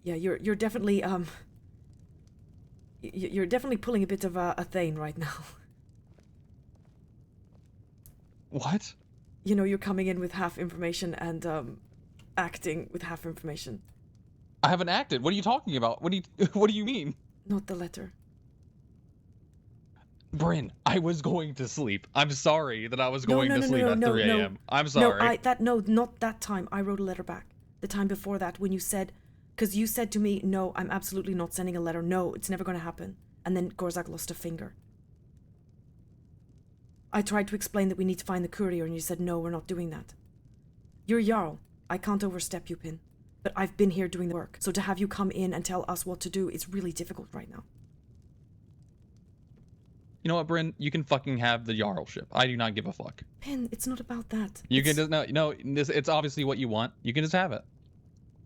Yeah, you're definitely, you're definitely pulling a bit of a Thane right now. What? You know, you're coming in with half information and, acting with half information. I haven't acted. What are you talking about? What do you mean? Not the letter. Bryn, I was going to sleep. I'm sorry that I was No, going no, to no, sleep no, at no, 3 no. a.m. I'm sorry. No, not that time. I wrote a letter back. The time before that, when you said, because you said to me, no, I'm absolutely not sending a letter. No, it's never going to happen. And then Gorzak lost a finger. I tried to explain that we need to find the courier, and you said, no, we're not doing that. You're Jarl. I can't overstep you, Pin. But I've been here doing the work. So to have you come in and tell us what to do is really difficult right now. You know what, Bryn? You can fucking have the Jarlship. I do not give a fuck. Pin, it's not about that. You can just no. It's obviously what you want. You can just have it.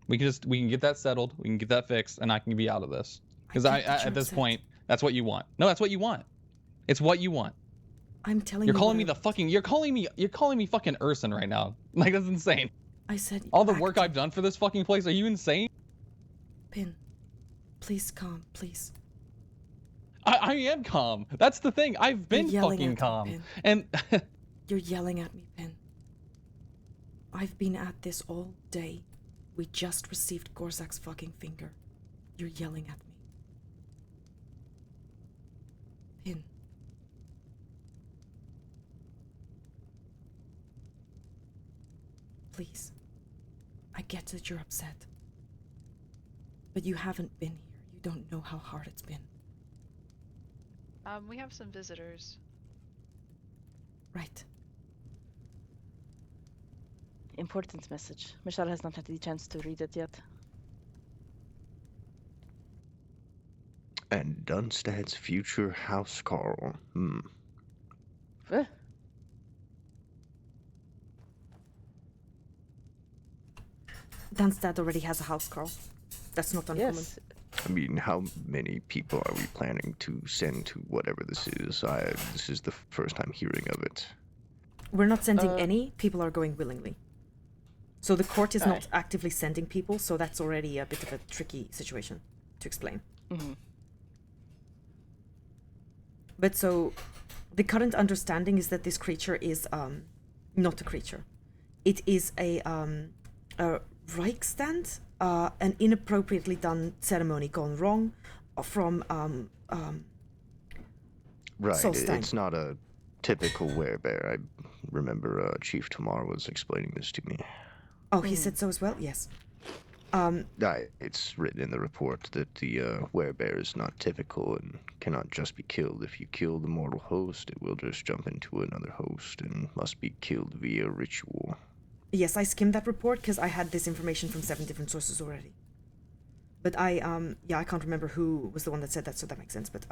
We can get that settled. We can get that fixed, and I can be out of this. Because I at this point, that's what you want. No, that's what you want. It's what you want. I'm telling you. You're calling me the fucking. You're calling me fucking Urson right now. Like, that's insane. I said all the work I've done for this fucking place. Are you insane? Pin, please calm, please. I am calm. That's the thing. I've been fucking calm. Me, and you're yelling at me, Pin. I've been at this all day. We just received Gorzak's fucking finger. You're yelling at me. Pin. Please. I get that you're upset. But you haven't been here. You don't know how hard it's been. We have some visitors. Right. Important message. Michelle has not had the chance to read it yet. And Dunstad's future housecarl. Dunstad already has a housecarl. That's not uncommon. Yes. I mean, how many people are we planning to send to whatever this is? This is the first time hearing of it. We're not sending any. People are going willingly. So the court is not actively sending people, so that's already a bit of a tricky situation to explain. Mm-hmm. But so, the current understanding is that this creature is not a creature. It is a Reichstand, an inappropriately done ceremony gone wrong from Right, Solstein. It's not a typical werebear. I remember Chief Tamar was explaining this to me. Oh, he said so as well? Yes. It's written in the report that the werebear is not typical and cannot just be killed. If you kill the mortal host, it will just jump into another host and must be killed via ritual. Yes, I skimmed that report because I had this information from 7 different sources already. But I can't remember who was the one that said that, so that makes sense. But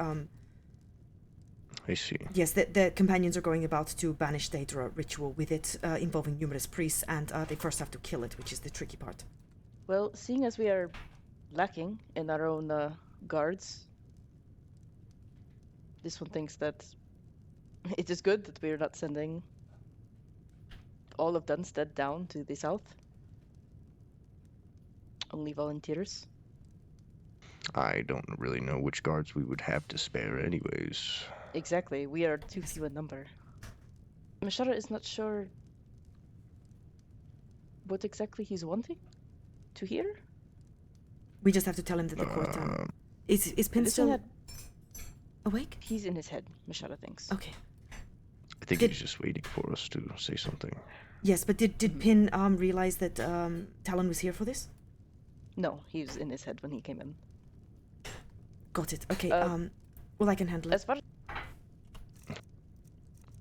I see. Yes, the companions are going about to banish the Daedra ritual with it, involving numerous priests, and they first have to kill it, which is the tricky part. Well, seeing as we are lacking in our own guards, this one thinks that it is good that we are not sending all of Dunstead down to the south. Only volunteers. I don't really know which guards we would have to spare anyways. Exactly, we are too few in number. Mishara is not sure what exactly he's wanting to hear. We just have to tell him that the court... Is Pin still awake? He's in his head, Mishara thinks. Okay. I think he's just waiting for us to say something. Yes, but did Pin realize that Talon was here for this? No, he was in his head when he came in. Got it. Okay, well, I can handle it.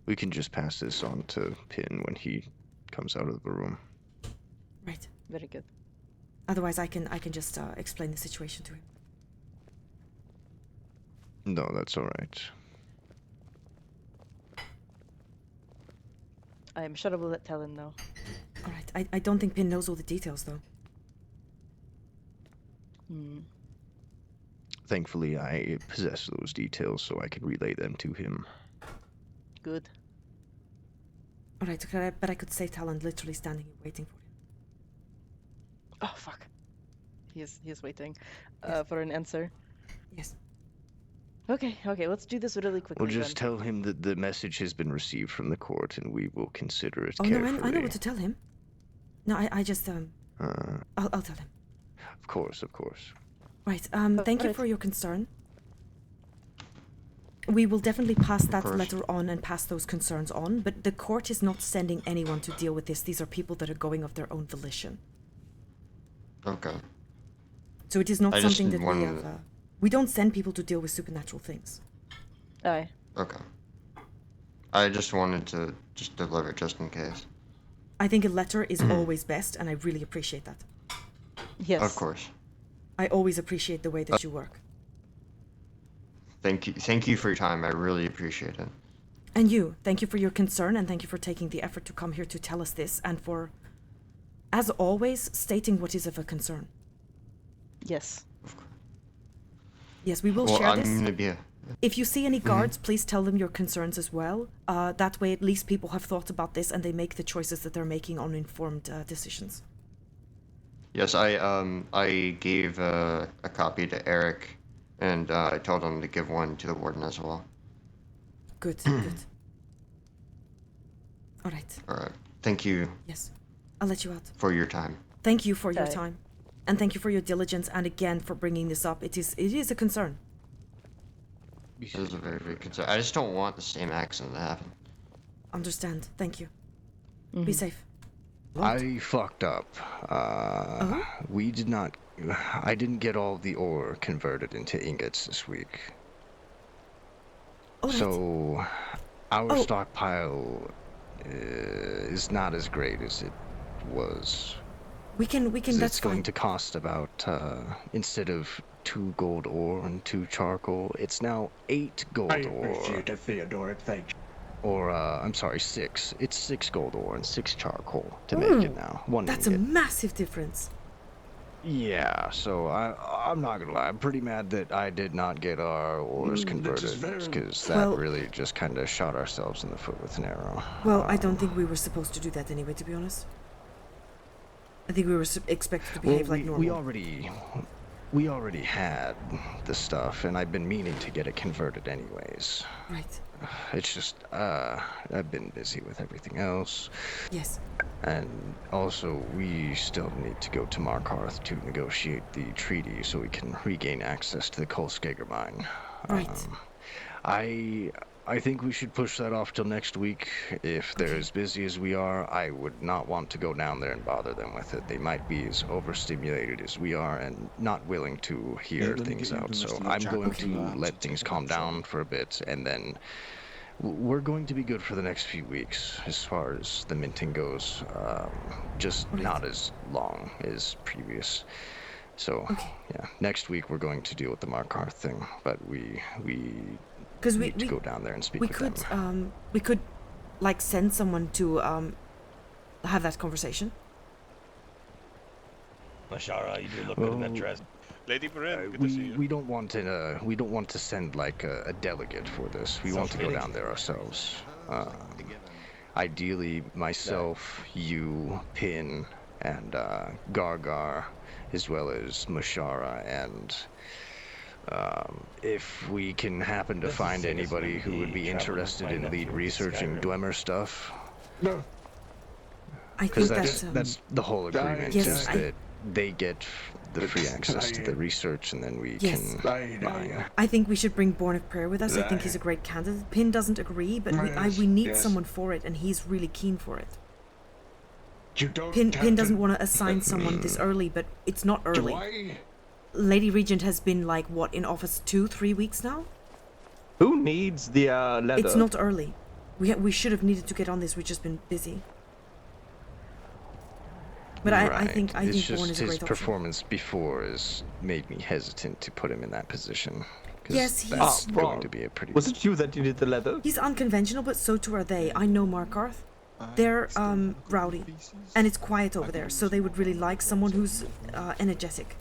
We can just pass this on to Pin when he comes out of the room. Right. Very good. Otherwise, I can just explain the situation to him. No, that's all right. I am sure I will let Talon know. All right. I don't think Pin knows all the details, though. Thankfully, I possess those details, so I can relay them to him. Good. All right, but I could say Talon literally standing here waiting for him. Oh, fuck. he's waiting Yes. for an answer. Yes. Okay, let's do this really quickly. We'll just then. tell him that the message has been received from the court, and we will consider it Oh no, carefully. I know what to tell him. No, I just Uh, I'll tell him. of course, of course. Right. Thank you Alright. for your concern. We will definitely pass that course. letter on and pass those concerns on, but the court is not sending anyone to deal with this. These are people that are going of their own volition. Okay. So it is not I just something that we wanted- have. We don't send people to deal with supernatural things. Aye. Okay. I just wanted to just deliver just in case. I think a letter is always best, and I really appreciate that. Yes. Of course. I always appreciate the way that you work. Thank you for your time. I really appreciate it. And you, thank you for your concern, and thank you for taking the effort to come here to tell us this, and for, as always, stating what is of a concern. Yes. Yes, we will Well, share I'm this. gonna be If you see any guards, please tell them your concerns as well. That way, at least people have thought about this and they make the choices that they're making on informed decisions. Yes, I gave a copy to Eric, and I told him to give one to the warden as well. Good, good. All right. All right. Thank you Yes, I'll let you out. for your time. Thank you for your Okay. time, and thank you for your diligence, and again for bringing this up. It is a concern. This is a very big concern. I just don't want the same accident to happen. Understand. Thank you. Be safe. I fucked up. Uh-huh. We did not. I didn't get all the ore converted into ingots this week. All right. So, our Oh. stockpile is not as great as it was. we can. That's It's going fine. to cost about, instead of 2 gold ore and 2 charcoal, it's now 8 gold I ore. appreciate it, Theodore. Thank you. Or, I'm sorry, 6. It's 6 gold ore and 6 charcoal to make it now. 1 That's a ingot. massive difference. Yeah, so I'm not gonna lie. I'm pretty mad that I did not get our ores That is converted, very- because that Well- really just kind of shot ourselves in the foot with an arrow. Well, I don't think we were supposed to do that anyway, to be honest. I think we were expected to behave like normal. We already had the stuff, and I've been meaning to get it converted anyways. Right. It's just I've been busy with everything else, Yes. and also we still need to go to Markarth to negotiate the treaty so we can regain access to the Kolskager mine. Right. I think we should push that off till next week. If they're as busy as we are, I would not want to go down there and bother them with it. They might be as overstimulated as we are and not willing to hear let me things get you out. the So rest of your I'm going chocolate. to let things calm down for a bit, and then we're going to be good for the next few weeks as far as the minting goes. Just Right. not as long as previous. So, Okay. yeah, next week we're going to deal with the Markarth thing, but we Because we need to go down there and speak we with could them. we could like send someone to have that conversation. Mashara, you do look good in that Well, dress. Lady Barin, good to see you. We don't want to send like a delegate for this. We want to go Sounds down there ourselves. Ideally, myself, you, Pin, and Gargar, as well as Mashara, and if we can happen to This is find the same as anybody when who would be we traveled to interested find in that lead field in researching Skyrim. Dwemer stuff, No, I think because that's that's the whole agreement. Yes, is I- that they get the free access to the research, and then we Yes. can mine. I think we should bring Born of Prayer with us. I think he's a great candidate. Pin doesn't agree, but we need Yes. someone for it, and he's really keen for it. you don't. Pin Captain. doesn't want to assign someone this early, but it's not Do early. I? Lady Regent has been like what in office 2-3 weeks now. Who needs the leather? It's not early. We should have needed to get on this. We've just been busy. But I think it's Born just is a his great option. performance before has made me hesitant to put him in that position. 'Cause Yes, he's- that's Ah, going wrong. to be a pretty. Was it you that needed the leather? He's unconventional, but so too are they. I know Markarth. They're rowdy, and it's quiet over there, so they would really like someone who's energetic.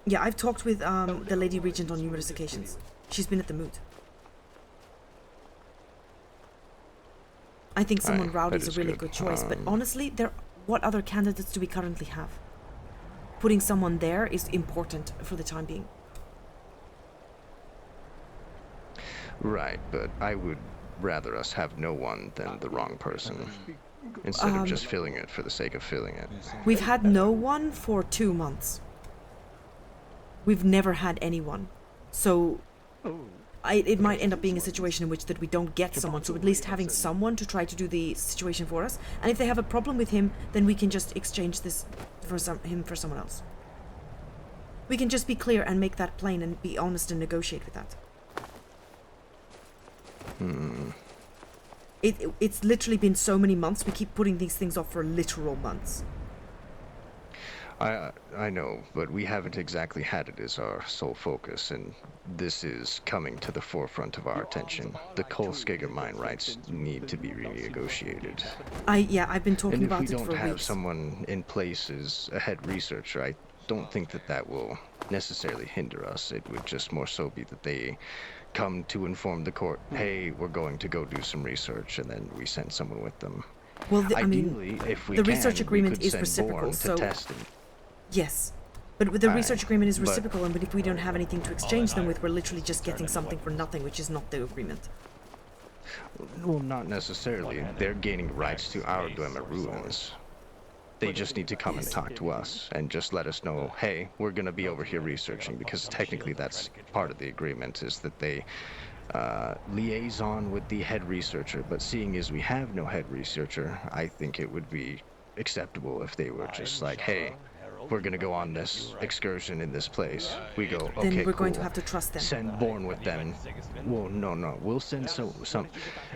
Yeah, I've talked with the Lady Regent on numerous occasions. She's been at the moot. I think someone Aye, rowdy that is a is really good. good choice, but honestly, what other candidates do we currently have? Putting someone there is important for the time being. Right, but I would rather us have no one than the wrong person, instead of just filling it for the sake of filling it. We've had no one for 2 months. We've never had anyone. So it might end up being a situation in which that we don't get someone, so at least having someone to try to do the situation for us. And if they have a problem with him, then we can just exchange this for him for someone else. We can just be clear and make that plain and be honest and negotiate with that. It's literally been so many months. We keep putting these things off for literal months. I know, but we haven't exactly had it as our sole focus, and this is coming to the forefront of our attention. The Kolskega mine rights need to be renegotiated. I've been talking And if about we it don't for have weeks. someone in place as a head researcher, I don't think that will necessarily hinder us. It would just more so be that they come to inform the court, hey, we're going to go do some research, and then we send someone with them. Well, Ideally, if we the can, research agreement we could is send reciprocal, Bourne so to test it. yes. But the research agreement is but- reciprocal, and if we don't have anything to exchange them with, we're literally just getting something for nothing, which is not the agreement. Well, not necessarily. They're gaining rights to our Dwemer ruins. They just need to come and talk to us and just let us know, hey, we're going to be over here researching, because technically that's part of the agreement, is that they liaison with the head researcher. But seeing as we have no head researcher, I think it would be acceptable if they were just like, hey, we're going to go on this excursion in this place. We go, okay, Then we're going to cool. have to trust them. Send Bourne with them. Well, no. We'll send some,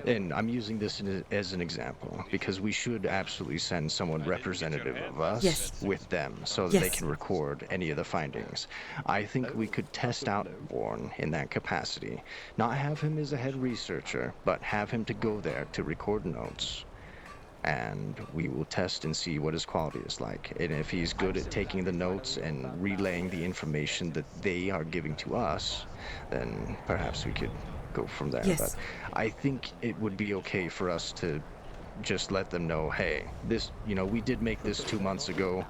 and I'm using this as an example, because we should absolutely send someone representative of us Yes. with them, so that they Yes. can record any of the findings. I think we could test out Bourne in that capacity. Not have him as a head researcher, but have him to go there to record notes. And we will test and see what his quality is like. And if he's good at taking the notes and relaying the information that they are giving to us, then perhaps we could go from there. Yes. But I think it would be okay for us to just let them know, hey, this, we did make this 2 months ago.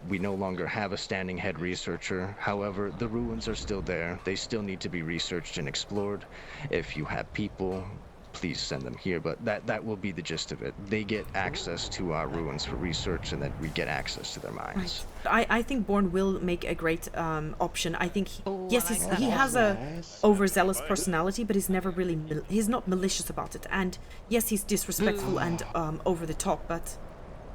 We no longer have a standing head researcher. However, the ruins are still there. They still need to be researched and explored. If you have people, please send them here, but that will be the gist of it. They get access to our ruins for research, and then we get access to their mines. Right. I think Bourne will make a great option. I think he has a overzealous personality, but he's never really he's not malicious about it. And yes, he's disrespectful and over the top, but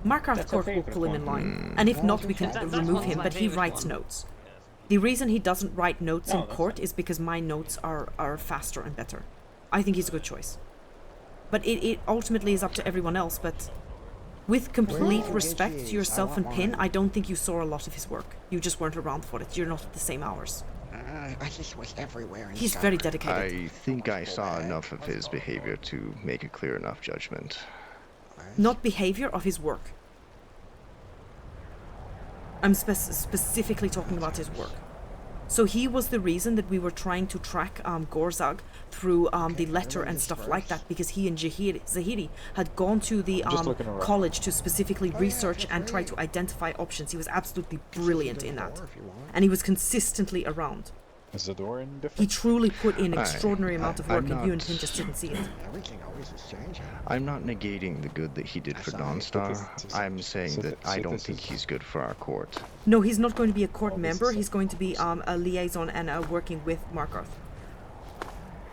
Markarth Court will pull him in line. And if not, we can remove him, but he writes notes. The reason he doesn't write notes in court is because my notes are faster and better. I think he's a good choice. But it ultimately is up to everyone else, but with complete respect to yourself and Pin, I don't think you saw a lot of his work. You just weren't around for it. You're not at the same hours. I just was everywhere. He's very dedicated. I think I saw enough of his behavior to make a clear enough judgment. Not behavior, of his work. I'm specifically talking about his work. So he was the reason that we were trying to track Gorzag through the letter and stuff like that, because he and Zahiri had gone to the college to specifically research and try to identify options. He was absolutely brilliant in that. And he was consistently around. Is the door indifferent? He truly put in extraordinary amount of work, I'm and you and not- him just didn't see it. Everything always is changing. I'm not negating the good that he did for Dawnstar. I'm saying so that th- I so don't this think is- he's good for our court. No, he's not going to be a court this member. is He's going to be a liaison and working with Markarth.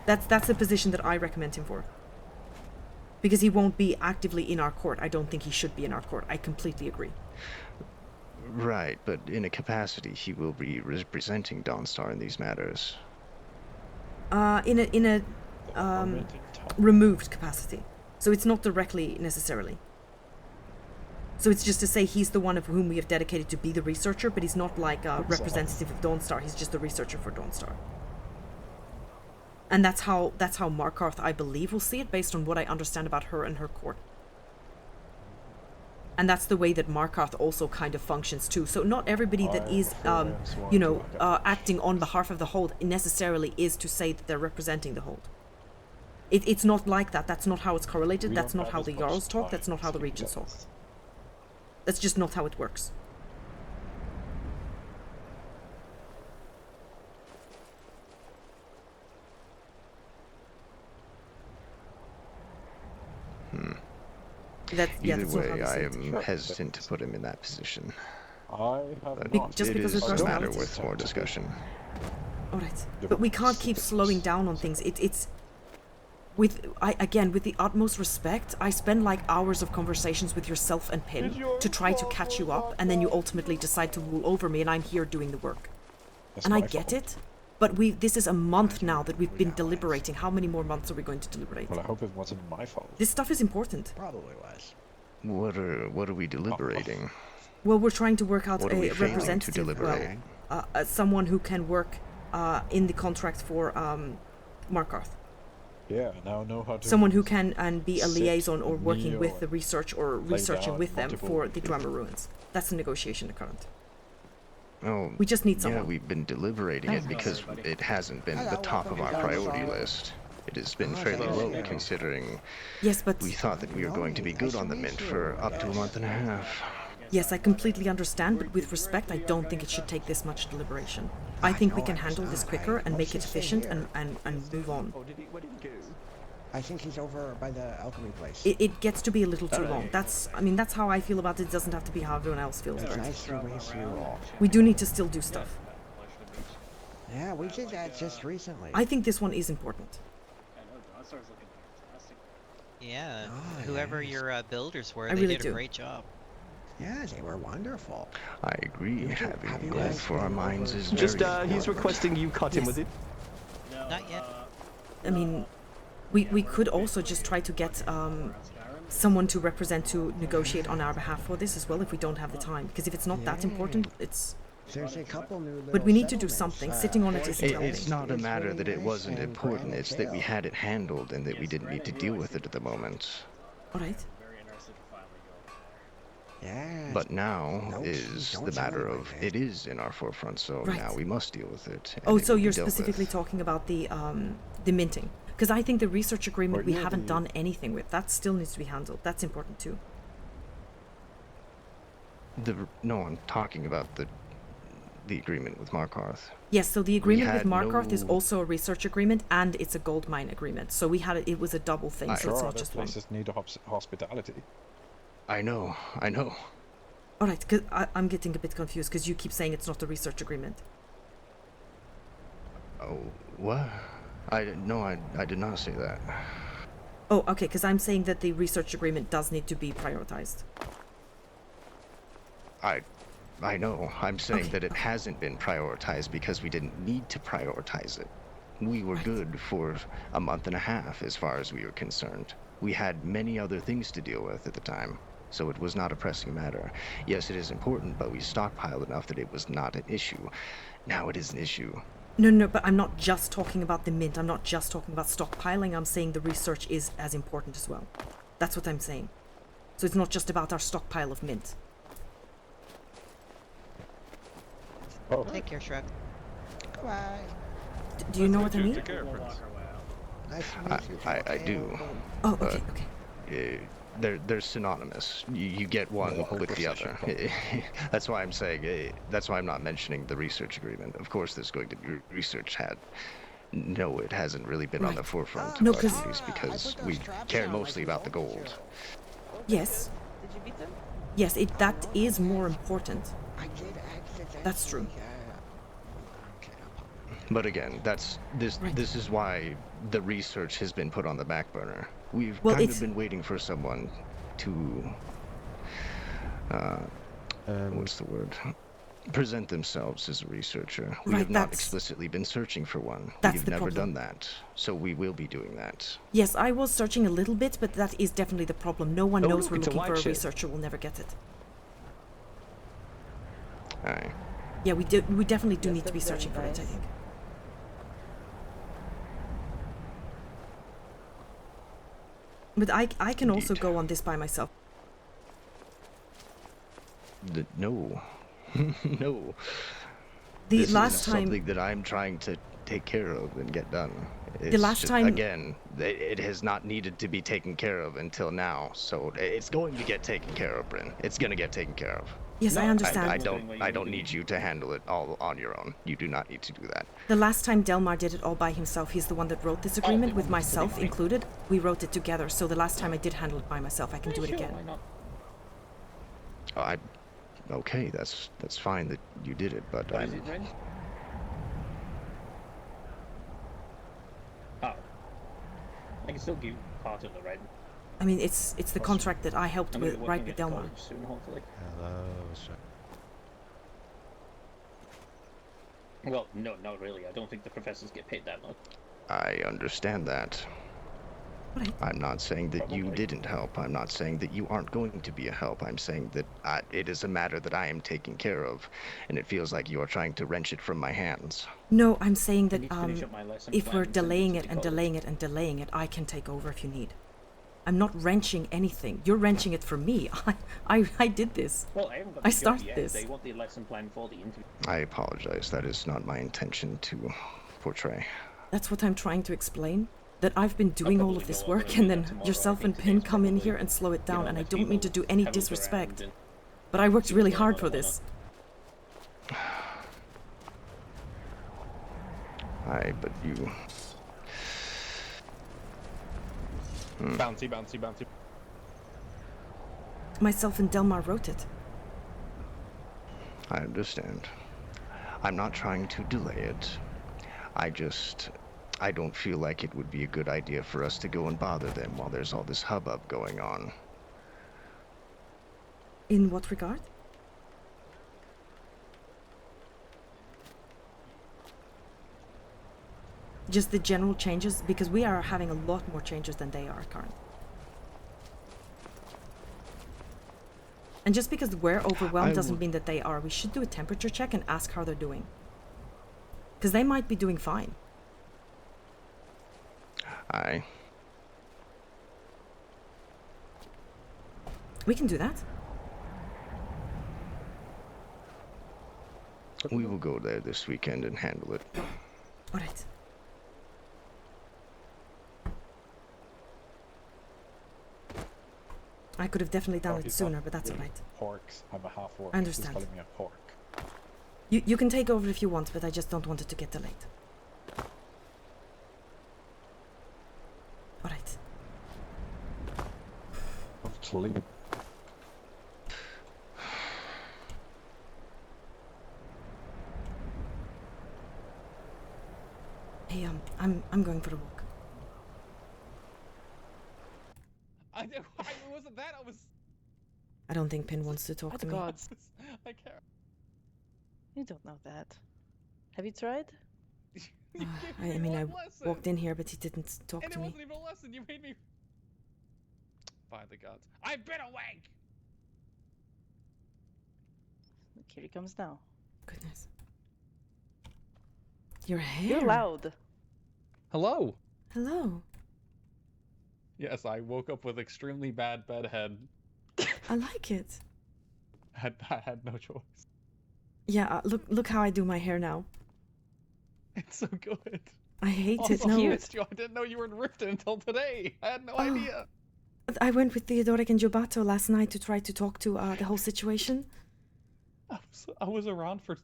That's the position that I recommend him for. Because he won't be actively in our court. I don't think he should be in our court. I completely agree. Right, but in a capacity, he will be representing Dawnstar in these matters. In a removed capacity. So it's not directly necessarily. So it's just to say he's the one of whom we have dedicated to be the researcher, but he's not like a representative of Dawnstar. He's just the researcher for Dawnstar. And that's how Markarth, I believe, will see it based on what I understand about her and her court. And that's the way that Markarth also kind of functions too. So not everybody that is, acting on behalf of the hold necessarily is to say that they're representing the hold. It's not like that. That's not how it's correlated. That's not how the Jarls talk. That's not how the regions talk. That's just not how it works. Either that's not how way, they I say it. am hesitant to put him in that position. I have But not. Just it because is of a matter personalities. with more discussion. Alright. But we can't keep slowing down on things. It's with the utmost respect, I spend like hours of conversations with yourself and Pin to try to catch you up, and then you ultimately decide to rule over me, and I'm here doing the work. And I get it, but this is a month now that we've been deliberating. How many more months are we going to deliberate? Well, I hope it wasn't my fault. This stuff is important. Probably was. What are we deliberating? Well, we're trying to work out What are a we failing to representative, deliberate? someone who can work in the contract for Markarth. Yeah, now I know how to. Someone who can and be a sit liaison or working kneel with the research or lay researching down with them multiple for the people. Dwemer ruins. That's the negotiation current. Oh, We just need yeah, someone. we've been deliberating it because it hasn't been the top of our priority list. It has been fairly low considering Yes, but we thought that we were going to be good on the mint for up to a month and a half. yes, I completely understand, but with respect, I don't think it should take this much deliberation. I think we can handle this quicker and make it efficient and move on. What did he do? I think he's over by the alchemy place. It gets to be a little too long. That's how I feel about it. It doesn't have to be how everyone else feels It's about it. nice to race you all. We do need to still do stuff. Yeah, we did that just recently. I think this one is important. Yeah, Oh, whoever yes. your builders were, I they really did do. a great job. Yeah, they were wonderful. I agree, Have having you gold guys for our been minds over is to- Just, very he's important. requesting you cut him Yes. with it. Not yet. I mean, we could also just try to get someone to represent to negotiate on our behalf for this as well if we don't have the time. Because if it's not that important, it's. There's a couple new But little we need to do settlements, something. Sitting on it isn't helping. It's not a matter that it nice wasn't and important, Granite it's that we Hill. had it handled and that we didn't need to deal with it at the moment. All right. Yeah. But now Nope, is don't the tell matter anyone, of man. it is in our forefront, so Right. now we must deal with it. and Oh, it so will be you're dealt specifically with. talking about the minting. Because I think the research agreement Well, we yeah, haven't the- done anything with. That still needs to be handled. That's important too. No, I'm talking about the agreement with Markarth. Yes, so the agreement with had Markarth is no- also a research agreement and it's a gold mine agreement. So we had it was a double thing, so Sure, it's not other just one. places need hospitality. I know. All right, because I'm getting a bit confused because you keep saying it's not a research agreement. Oh, what? I did not say that. Oh, okay, because I'm saying that the research agreement does need to be prioritized. I know. I'm saying Okay, that it okay. hasn't been prioritized because we didn't need to prioritize it. We were good for a month and a half as far as we were concerned. We had many other things to deal with at the time, so it was not a pressing matter. Yes, it is important, but we stockpiled enough that it was not an issue. Now it is an issue. No, but I'm not just talking about the mint. I'm not just talking about stockpiling. I'm saying the research is as important as well. That's what I'm saying. So it's not just about our stockpile of mint. Oh, Take care, Shrek. Bye. Do you know what I mean? Take care, Prince. Nice to meet you. I do. Oh, But- okay, okay. They're synonymous. You get one More with the other. precision. That's why I'm saying. That's why I'm not mentioning the research agreement. Of course, there's going to be research had. No, it hasn't really been on the Right. forefront No, of our 'cause- duties I because put those we straps care on like mostly you about the told me gold. to. Yes, Did you beat them? yes, that is more important. I did accidentally. That's true. Okay, But again, this Right. this is why the research has been put on the back burner. We've Well, kind it's- of been waiting for someone to what's the word? Present themselves as a researcher. We Right, have not that's- explicitly been searching for one. That's We've the never problem. done that. So we will be doing that. Yes, I was searching a little bit, but that is definitely the problem. No one Oh, knows look, we're it's a looking for white a ship. researcher. We'll never get it. Aye. Yeah, we definitely do Yes, need to be that's very searching for it, I nice. think. But I can also Indeed. go on this by myself. No. No. The This last is time, something that I'm trying to take care of and get done. last time- Again, it has not needed to be taken care of until now, so it's going to get taken care of, Bryn. It's going to get taken care of. Yes, I understand. I don't need you to handle it all on your own. You do not need to do that. The last time Delmar did it all by himself, he's the one that wrote this agreement with myself included. We wrote it together, so the last time I did handle it by myself, I can do it again. Okay, that's fine that you did it, but What is it, Ren? Oh. I can still give part of the rent. I mean, it's the contract that I helped with write with Delmar. Soon, hopefully. Hello, sir. Well, no, not really. I don't think the professors get paid that much. I understand that. Right. I'm not saying that you Probably. didn't help. I'm not saying that you aren't going to be a help. I'm saying that it is a matter that I am taking care of, and it feels like you are trying to wrench it from my hands. No, I'm saying I that need to finish up my lesson if plan we're and send it delaying to it the and college. delaying it and delaying it, I can take over if you need. I'm not wrenching anything. You're wrenching it for me. I did this. Well, I haven't got I the job started yet. this. They want the lesson plan for the interview. I apologize. That is not my intention to portray. That's what I'm trying to explain. That I've been doing all probably of this know work, I'll and do then that tomorrow. I yourself think and Pin today's come in probably, here and slow it down, and I let don't mean to people do any have a look disrespect. around But I worked see really what's going hard on for and this. But you... Bouncy, bouncy, bouncy. Myself and Delmar wrote it. I understand. I'm not trying to delay it. I don't feel like it would be a good idea for us to go and bother them while there's all this hubbub going on. In what regard? Just the general changes, because we are having a lot more changes than they are currently. And just because we're overwhelmed doesn't mean that they are. We should do a temperature check and ask how they're doing. Because they might be doing fine. We can do that. We will go there this weekend and handle it. Alright. I could have definitely done it sooner, but that's alright. Porks. I'm a half orc. I understand. He's calling me a pork. You can take over if you want, but I just don't want it to get delayed. Alright. Sleep. Hey, I'm going for a walk. I wasn't that. I was. I don't think Pin wants to talk What to me. gods? I can't. You don't know that. Have you tried? I mean, I walked in here, but he didn't talk And to it me. wasn't even a lesson. You made me. By the gods, I've been awake. Look, here he comes now. Goodness. Your hair. You're loud. Hello. Hello. Yes, I woke up with extremely bad bedhead. I like it. I had no choice. Yeah, look how I do my hair now. It's so good. I hate Also, it. No. I missed you. I didn't know you were in Riften until today. I had no idea. I went with Theodoric and Jobato last night to try to talk to the whole situation. I was around for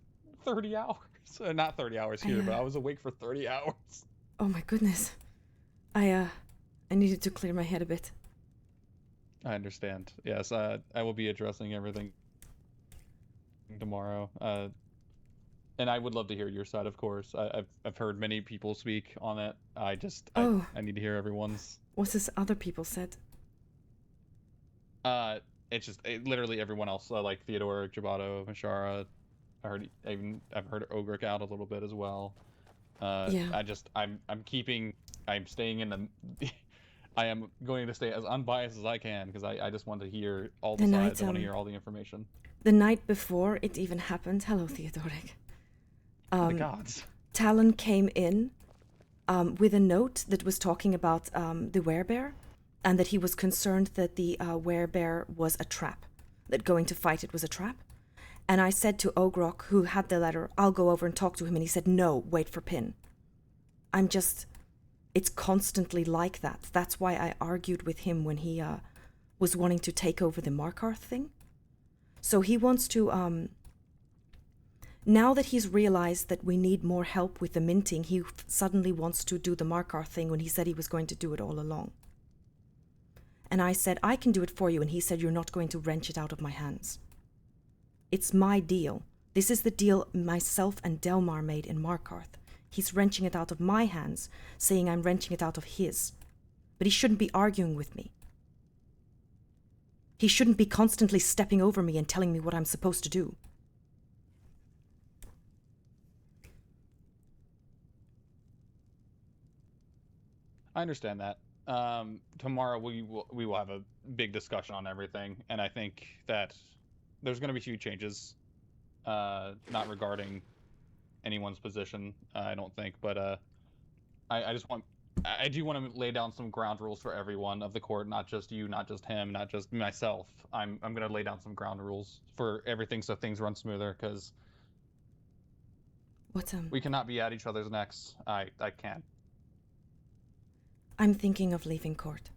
30 hours. Not 30 hours here, but I was awake for 30 hours. Oh my goodness. I needed to clear my head a bit. I understand. Yes, I will be addressing everything tomorrow. And I would love to hear your side, of course. I've heard many people speak on it. I need to hear everyone's. What's this other people said? It's just literally everyone else, like Theodore, Jabato, Mashara. I've heard Ogric out a little bit as well. Yeah. I'm staying in the. I am going to stay as unbiased as I can because I just want to hear all the sides. I want to hear all the information. The night before it even happened, hello Theodoric. The gods. Talon came in with a note that was talking about the werebear, and that he was concerned that the werebear was a trap, that going to fight it was a trap. And I said to Ogrok, who had the letter, I'll go over and talk to him, and he said, no, wait for Pin. I'm just... It's constantly like that. That's why I argued with him when he was wanting to take over the Markarth thing. So he wants to... Now that he's realized that we need more help with the minting, he suddenly wants to do the Markarth thing when he said he was going to do it all along. And I said, I can do it for you, and he said, you're not going to wrench it out of my hands. It's my deal. This is the deal myself and Delmar made in Markarth. He's wrenching it out of my hands, saying I'm wrenching it out of his. But he shouldn't be arguing with me. He shouldn't be constantly stepping over me and telling me what I'm supposed to do. I understand that. Tomorrow we will have a big discussion on everything, and I think that there's going to be few changes, not regarding anyone's position, I don't think, but I do want to lay down some ground rules for everyone of the court, not just you, not just him, not just myself. I'm going to lay down some ground rules for everything so things run smoother, because we cannot be at each other's necks. I can't. I'm thinking of leaving court.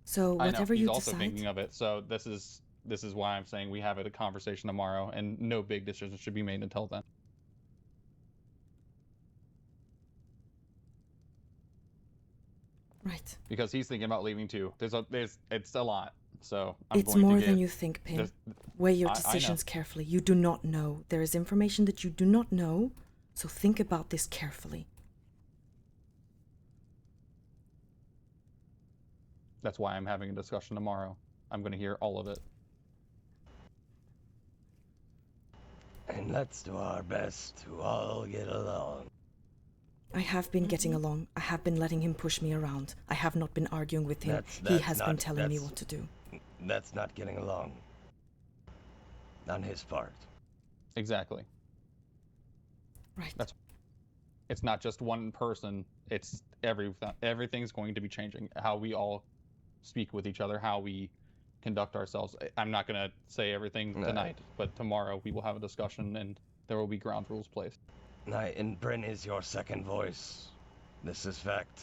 So whatever you decide... He's also thinking of it, so this is why I'm saying we have a conversation tomorrow, and no big decisions should be made until then. Right. Because he's thinking about leaving too. It's a lot. So it's more than you think, Pin. Weigh your decisions carefully. You do not know. There is information that you do not know, so think about this carefully. That's why I'm having a discussion tomorrow. I'm going to hear all of it. And let's do our best to all get along. I have been getting along. I have been letting him push me around. I have not been arguing with him. He has been telling me what to do. That's not getting along. On his part. Exactly. Right. It's not just one person. It's everything's going to be changing. How we all speak with each other, how we conduct ourselves. I'm not going to say everything tonight, but tomorrow we will have a discussion and there will be ground rules placed. And Bryn is your second voice. This is fact.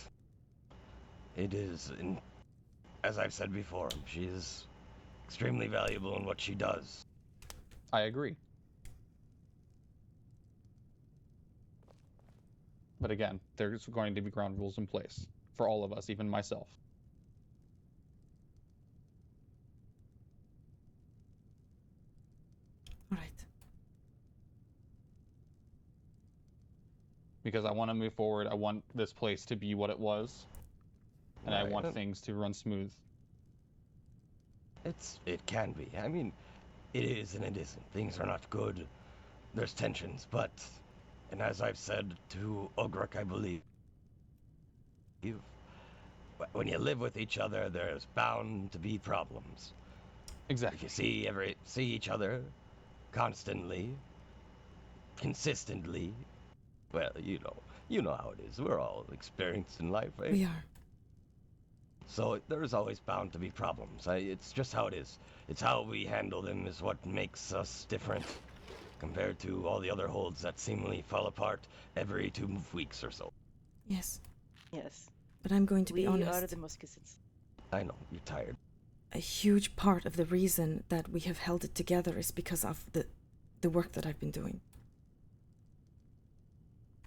It is, as I've said before, she is extremely valuable in what she does. I agree. But again, there's going to be ground rules in place for all of us, even myself. All right. Because I want to move forward. I want this place to be what it was. And I want things to run smooth. It can be. I mean, it is and it isn't. Things are not good. There's tensions, but, and as I've said to Ograk, I believe, when you live with each other, there's bound to be problems. Exactly. If you see each other constantly, consistently, well, you know how it is. We're all experienced in life, right? We are. So there's always bound to be problems. It's just how it is. It's how we handle them is what makes us different compared to all the other holds that seemingly fall apart every 2 weeks or so. Yes. Yes. But I'm going to be honest. We are the Musketeers. I know, you're tired. A huge part of the reason that we have held it together is because of the work that I've been doing.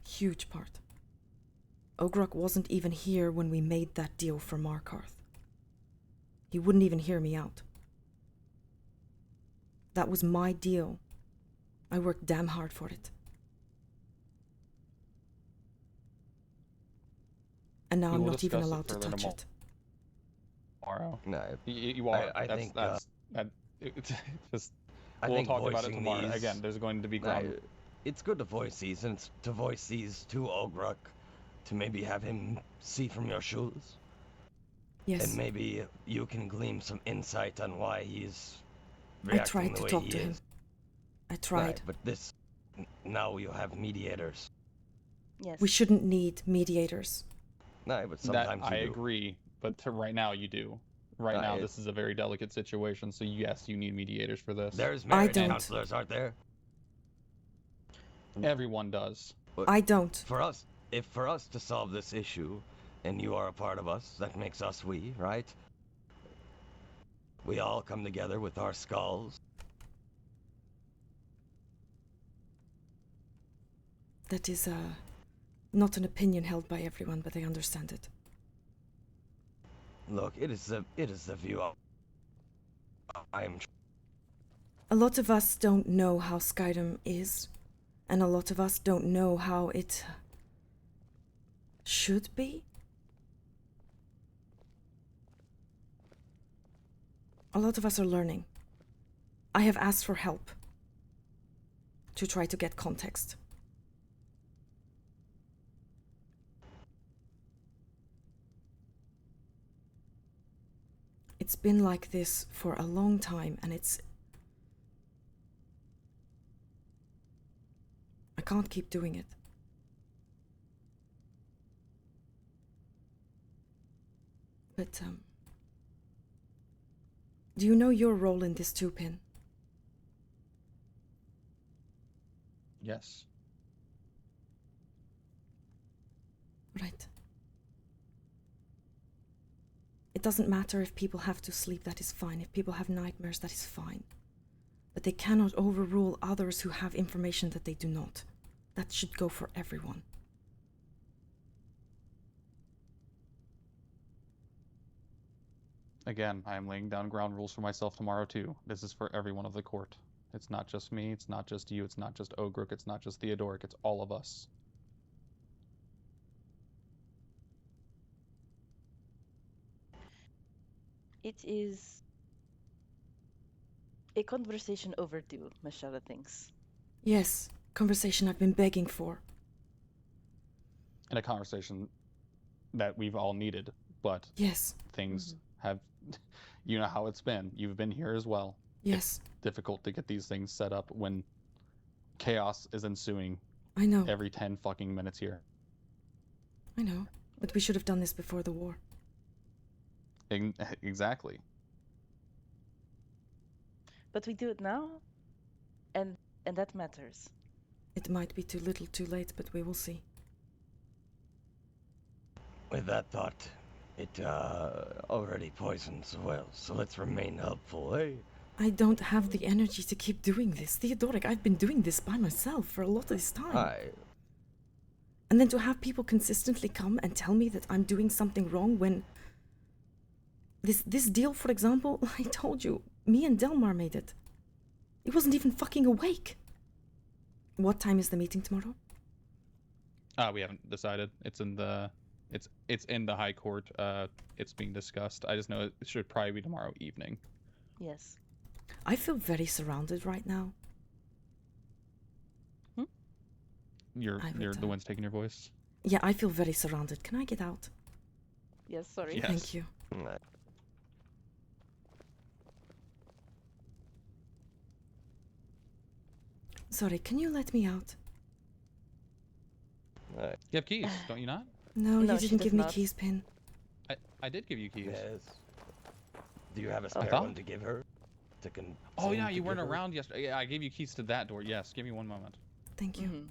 Huge part. Ograk wasn't even here when we made that deal for Markarth. He wouldn't even hear me out. That was my deal. I worked damn hard for it. And now I'm not even allowed to touch it. Tomorrow. No, you are. I think we'll talk about it tomorrow. Again, there's going to be ground. It's good to voice these, and to voice these to Ograk, to maybe have him see from your shoes. Yes. And maybe you can glean some insight on why he's reacting the way he is. I tried to talk to him. I tried. Right, but now you have mediators. Yes. We shouldn't need mediators. No, but sometimes I agree, but right now you do. Right now, this is a very delicate situation, so yes, you need mediators for this. There's marriage counselors, aren't there? Everyone does. I don't. For us, if for us to solve this issue, and you are a part of us, that makes us we, right? We all come together with our skulls. That is not an opinion held by everyone, but I understand it. Look, it is the view I am. A lot of us don't know how Skyrim is, and a lot of us don't know how it should be. A lot of us are learning. I have asked for help to try to get context. It's been like this for a long time, and I can't keep doing it. But, do you know your role in this too, Pin? Yes. Right. It doesn't matter if people have to sleep, that is fine. If people have nightmares, that is fine. But they cannot overrule others who have information that they do not. That should go for everyone. Again, I am laying down ground rules for myself tomorrow too. This is for everyone of the court. It's not just me, it's not just you, it's not just Ogruk, it's not just Theodoric, it's all of us. It is a conversation overdue, Michelle thinks. Yes, conversation I've been begging for. And a conversation that we've all needed, but yes, things have, you know how it's been. You've been here as well. Yes. It's difficult to get these things set up when chaos is ensuing. I know. Every 10 fucking minutes here. I know, but we should have done this before the war. Exactly. But we do it now, and that matters. It might be too little too late, but we will see. With that thought, it already poisons the well, so let's remain helpful, eh? I don't have the energy to keep doing this. Theodoric, I've been doing this by myself for a lot of this time. And then to have people consistently come and tell me that I'm doing something wrong when... This deal, for example, I told you, me and Delmar made it. It wasn't even fucking awake. What time is the meeting tomorrow? We haven't decided. It's in the High Court. It's being discussed. I just know it should probably be tomorrow evening. Yes. I feel very surrounded right now. You're the one's taking your voice? Yeah, I feel very surrounded. Can I get out? Yes, sorry. Yes. Thank you. Sorry, can you let me out? You have keys, don't you not? No, No, you she didn't does give me not. keys, Pin. I did give you keys. Yes. Do you have a spare thought- one to give her? Oh yeah, you weren't around yesterday. Yeah, I gave you keys to that door. Yes, give me one moment. Thank you. Mhm.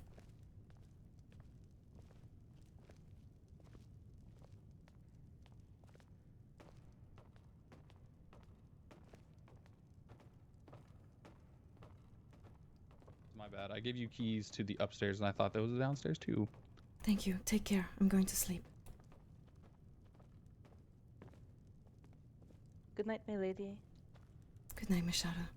My bad. I gave you keys to the upstairs, and I thought those were downstairs too. Thank you. Take care. I'm going to sleep. Good night, my lady. Good night, Mishara.